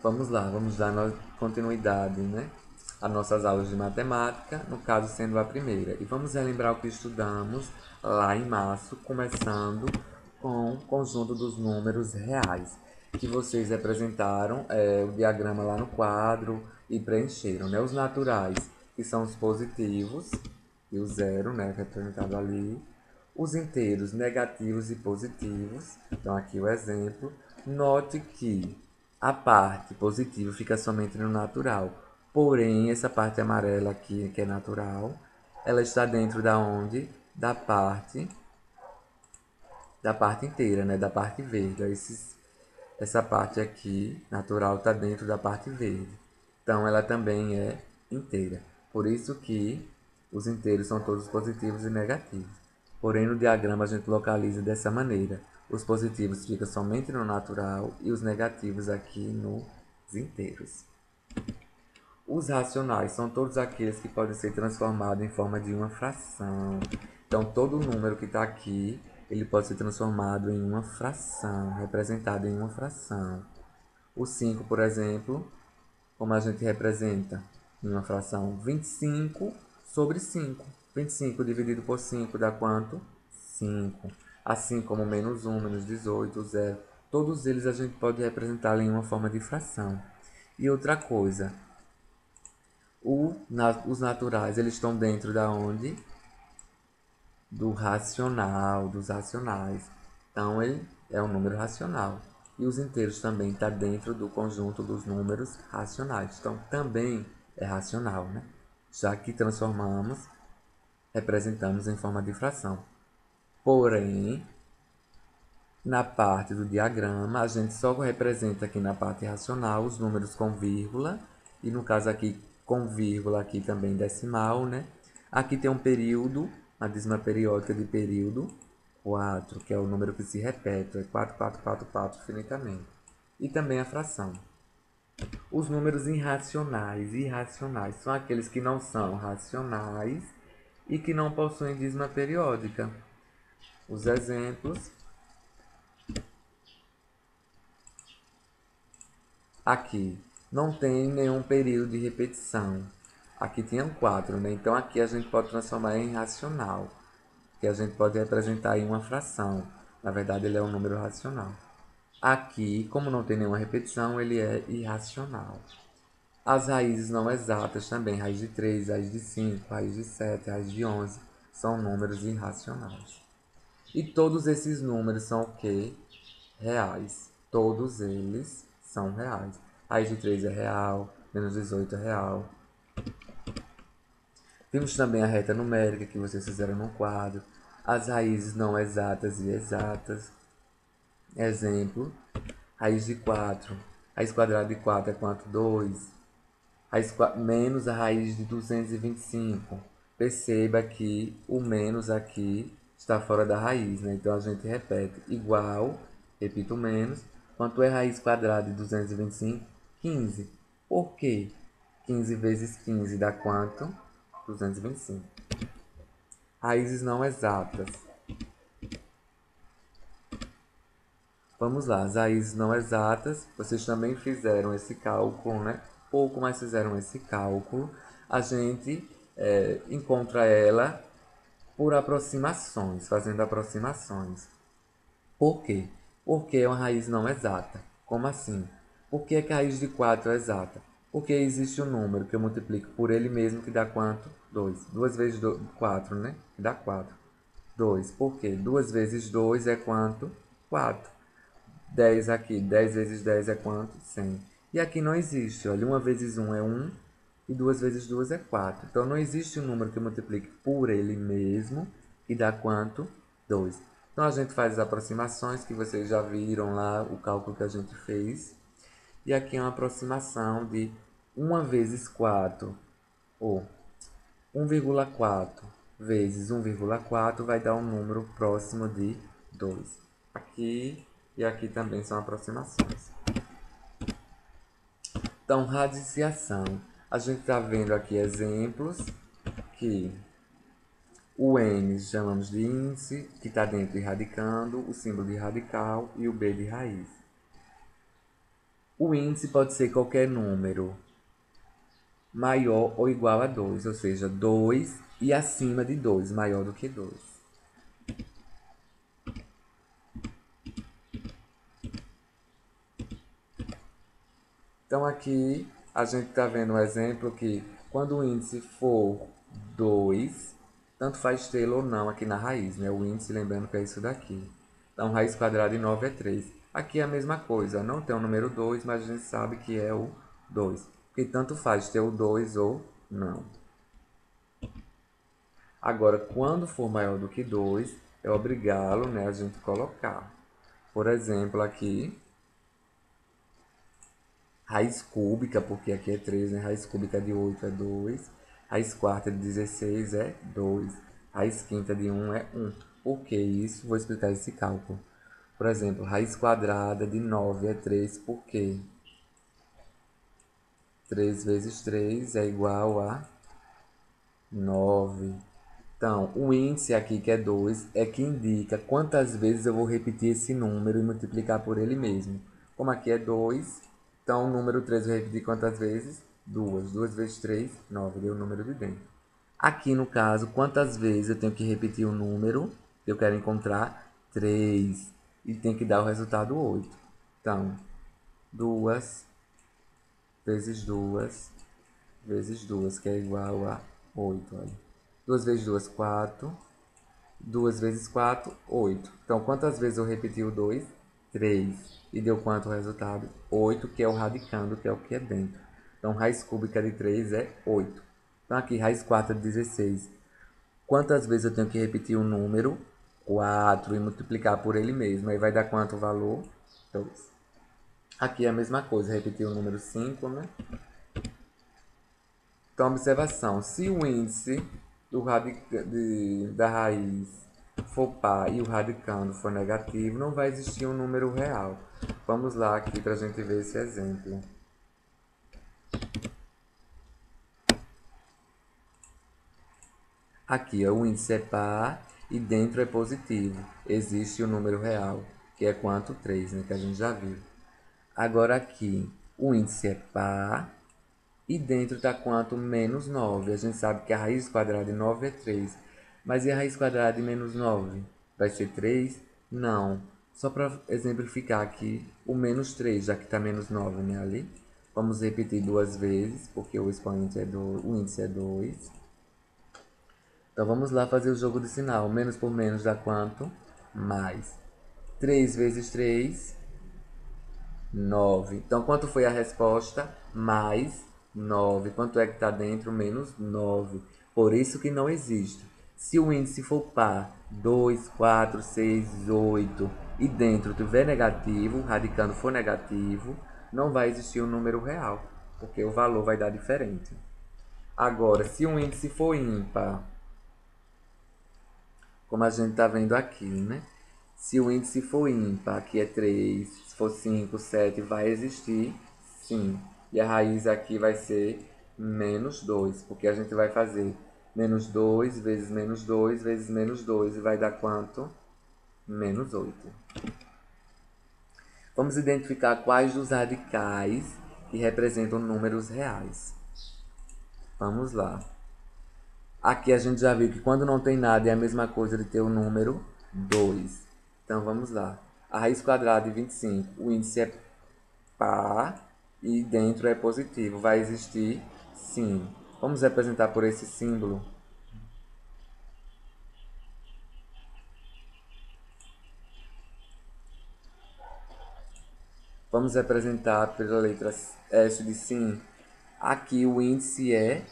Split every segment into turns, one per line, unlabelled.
Vamos lá, vamos dar continuidade, né? Às nossas aulas de matemática, no caso sendo a primeira. E vamos relembrar o que estudamos lá em março, começando com o conjunto dos números reais, que vocês representaram o diagrama lá no quadro e preencheram, né? Os naturais, que são os positivos, e o zero, né, representado ali. Os inteiros negativos e positivos. Então, aqui o exemplo. Note que a parte positiva fica somente no natural. Porém, essa parte amarela aqui, que é natural, ela está dentro da onde? Da parte inteira, né? Da parte verde. Essa parte aqui, natural, está dentro da parte verde. Então, ela também é inteira. Por isso que os inteiros são todos positivos e negativos. Porém, no diagrama a gente localiza dessa maneira. Os positivos ficam somente no natural e os negativos aqui nos inteiros. Os racionais são todos aqueles que podem ser transformados em forma de uma fração. Então, todo número que está aqui, ele pode ser transformado em uma fração, representado em uma fração. O 5, por exemplo, como a gente representa em uma fração? 25 sobre 5. 25 dividido por 5 dá quanto? 5. Assim como menos 1, menos 18, 0. Todos eles a gente pode representar em uma forma de fração. E outra coisa, os naturais, eles estão dentro da onde? Do racional, dos racionais. Então, ele é um número racional. E os inteiros também estão dentro do conjunto dos números racionais. Então, também é racional, né? Já que transformamos, representamos em forma de fração. Porém, na parte do diagrama, a gente só representa aqui na parte racional os números com vírgula. E no caso aqui, com vírgula aqui também decimal, né? Aqui tem um período, a dízima periódica de período 4, que é o número que se repete, é 4, 4, 4, 4 infinitamente. E também a fração. Os números irracionais são aqueles que não são racionais e que não possuem dízima periódica. Os exemplos: aqui não tem nenhum período de repetição. Aqui tinham 4, né? Então aqui a gente pode transformar em racional, que a gente pode representar em uma fração. Na verdade, ele é um número racional. Aqui, como não tem nenhuma repetição, ele é irracional. As raízes não exatas também, raiz de 3, raiz de 5, raiz de 7, raiz de 11, são números irracionais. E todos esses números são o quê? Reais. Todos eles são reais. Raiz de 3 é real, menos 18 é real. Vimos também a reta numérica que vocês fizeram no quadro. As raízes não exatas e exatas. Exemplo, raiz de 4. Raiz quadrada de 4 é quanto? 2. Menos a raiz de 225. Perceba que o menos aqui está fora da raiz, né? Então a gente repete igual, repito menos. Quanto é raiz quadrada de 225? 15. Por quê? 15 vezes 15 dá quanto? 225. Raízes não exatas. Vamos lá, as raízes não exatas, vocês também fizeram esse cálculo, né? Pouco mais fizeram esse cálculo. A gente encontra ela por aproximações, fazendo aproximações. Por quê? Porque é uma raiz não exata. Como assim? Por que é que a raiz de 4 é exata? Porque existe um número que eu multiplico por ele mesmo que dá quanto? 2. 2 vezes 4, né? Que dá 4. 2. Por quê? 2 vezes 2 é quanto? 4. 10 aqui, 10 vezes 10 é quanto? 100. E aqui não existe, olha, 1 vezes 1 é 1 e 2 vezes 2 é 4. Então não existe um número que multiplique por ele mesmo e dá quanto? 2. Então a gente faz as aproximações que vocês já viram lá, o cálculo que a gente fez. E aqui é uma aproximação de 1 vezes 4, ou 1,4 vezes 1,4 vai dar um número próximo de 2. Aqui e aqui também são aproximações. Então, radiciação. A gente está vendo aqui exemplos que o N chamamos de índice, que está dentro de radicando, o símbolo de radical e o B de raiz. O índice pode ser qualquer número maior ou igual a 2, ou seja, 2 e acima de 2, maior do que 2. Então aqui a gente está vendo um exemplo que quando o índice for 2, tanto faz tê-lo ou não aqui na raiz, né? O índice, lembrando que é isso daqui. Então, raiz quadrada de 9 é 3. Aqui é a mesma coisa, não tem o número 2, mas a gente sabe que é o 2. Porque tanto faz ter o 2 ou não. Agora, quando for maior do que 2, é obrigá-lo, né, a gente colocar. Por exemplo, aqui, raiz cúbica, porque aqui é 3, né? Raiz cúbica de 8 é 2. Raiz quarta de 16 é 2. Raiz quinta de 1 é 1. Por que isso? Vou explicar esse cálculo. Por exemplo, raiz quadrada de 9 é 3, por quê? 3 vezes 3 é igual a 9. Então, o índice aqui, que é 2, é que indica quantas vezes eu vou repetir esse número e multiplicar por ele mesmo. Como aqui é 2, então o número 3 eu vou repetir quantas vezes? 2. 2 vezes 3, 9, deu o número de dentro. Aqui, no caso, quantas vezes eu tenho que repetir o número que eu quero encontrar? 3. E tem que dar o resultado 8. Então, 2 vezes 2 vezes 2, que é igual a 8. Olha. 2 vezes 2, 4. 2 vezes 4, 8. Então, quantas vezes eu repeti o 2? 3. E deu quanto o resultado? 8, que é o radicando, que é o que é dentro. Então, raiz cúbica de 3 é 8. Então, aqui, raiz quarta de 16. Quantas vezes eu tenho que repetir o número? 4 e multiplicar por ele mesmo. Aí vai dar quanto o valor? 2. Aqui é a mesma coisa, repetir o número 5, né? Então, observação. Se o índice da raiz for par e o radicando for negativo, não vai existir um número real. Vamos lá aqui para a gente ver esse exemplo. Aqui, ó, o índice é par e dentro é positivo. Existe o número real, que é quanto? 3, né? Que a gente já viu. Agora aqui, o índice é par e dentro está quanto? Menos 9. A gente sabe que a raiz quadrada de 9 é 3. Mas e a raiz quadrada de menos 9? Vai ser 3? Não. Só para exemplificar aqui, o menos 3, já que está menos 9, né, ali. Vamos repetir duas vezes, porque o expoente é o índice é 2. Então vamos lá fazer o jogo de sinal. Menos por menos dá quanto? Mais. 3 vezes 3, 9. Então, quanto foi a resposta? Mais 9. Quanto é que está dentro? Menos 9. Por isso que não existe. Se o índice for par, 2, 4, 6, 8, e dentro tiver negativo, radicando for negativo, não vai existir um número real, porque o valor vai dar diferente. Agora, se o índice for ímpar, como a gente está vendo aqui, né? Se o índice for ímpar, aqui é 3, se for 5, 7, vai existir, sim. E a raiz aqui vai ser menos 2, porque a gente vai fazer menos 2 vezes menos 2 vezes menos 2, e vai dar quanto? Menos 8. Vamos identificar quais dos radicais que representam números reais. Vamos lá. Aqui a gente já viu que quando não tem nada é a mesma coisa de ter o número 2. Então vamos lá. A raiz quadrada de 25, o índice é par e dentro é positivo. Vai existir? Sim. Vamos representar por esse símbolo. Vamos representar pela letra S de sim. Aqui o índice é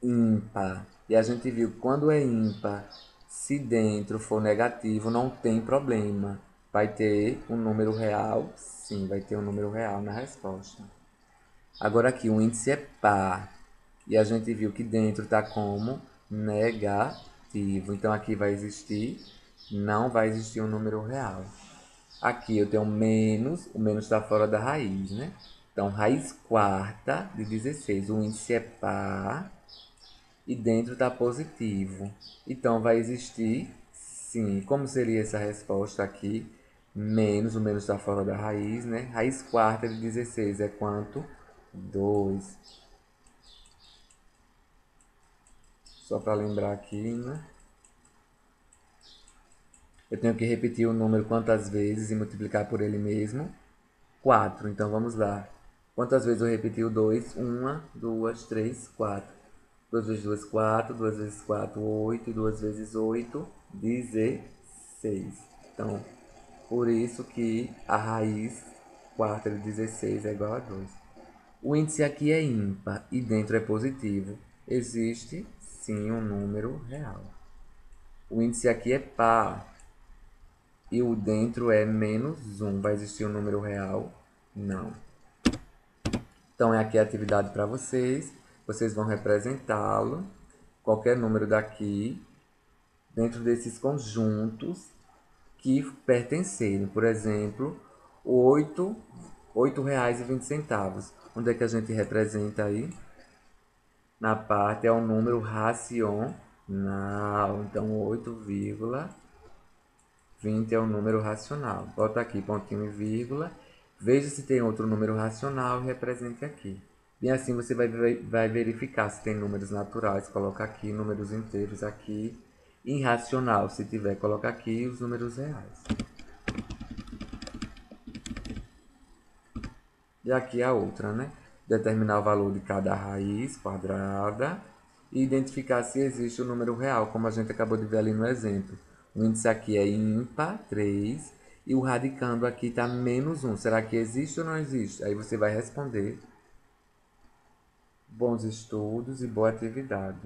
ímpar. E a gente viu que quando é ímpar, se dentro for negativo, não tem problema. Vai ter um número real? Sim, vai ter um número real na resposta. Agora aqui, o índice é par. E a gente viu que dentro está como negativo. Então aqui vai existir, não vai existir um número real. Aqui eu tenho menos, o menos está fora da raiz, né? Então, raiz quarta de 16. O índice é par e dentro está positivo. Então vai existir sim. Como seria essa resposta aqui? menos, o menos está fora da raiz, né? Raiz quarta de 16 é quanto? 2. Só para lembrar aqui, né? Eu tenho que repetir o número quantas vezes e multiplicar por ele mesmo? 4. Então vamos lá. Quantas vezes eu repeti o 2? 1, 2, 3, 4. 2 vezes 2, 4. 2 vezes 4, 8. E 2 vezes 8, 16. Então, por isso que a raiz quarta de 16 é igual a 2. O índice aqui é ímpar e dentro é positivo. Existe, sim, um número real. O índice aqui é par e o dentro é menos 1. Vai existir um número real? Não. Então, é aqui a atividade para vocês. Vocês vão representá-lo, qualquer número daqui, dentro desses conjuntos que pertencerem. Por exemplo, R$ 8,20. Onde é que a gente representa aí? Na parte é um número racional. Então, 8,20 é um número racional. Bota aqui pontinho e vírgula. Veja se tem outro número racional e represente aqui. E assim você vai verificar se tem números naturais, coloca aqui, números inteiros aqui. Irracional, se tiver, coloca aqui os números reais. E aqui a outra, né? Determinar o valor de cada raiz quadrada e identificar se existe o número real, como a gente acabou de ver ali no exemplo. O índice aqui é ímpar, 3, e o radicando aqui está menos 1. Será que existe ou não existe? Aí você vai responder. Bons estudos e boa atividade.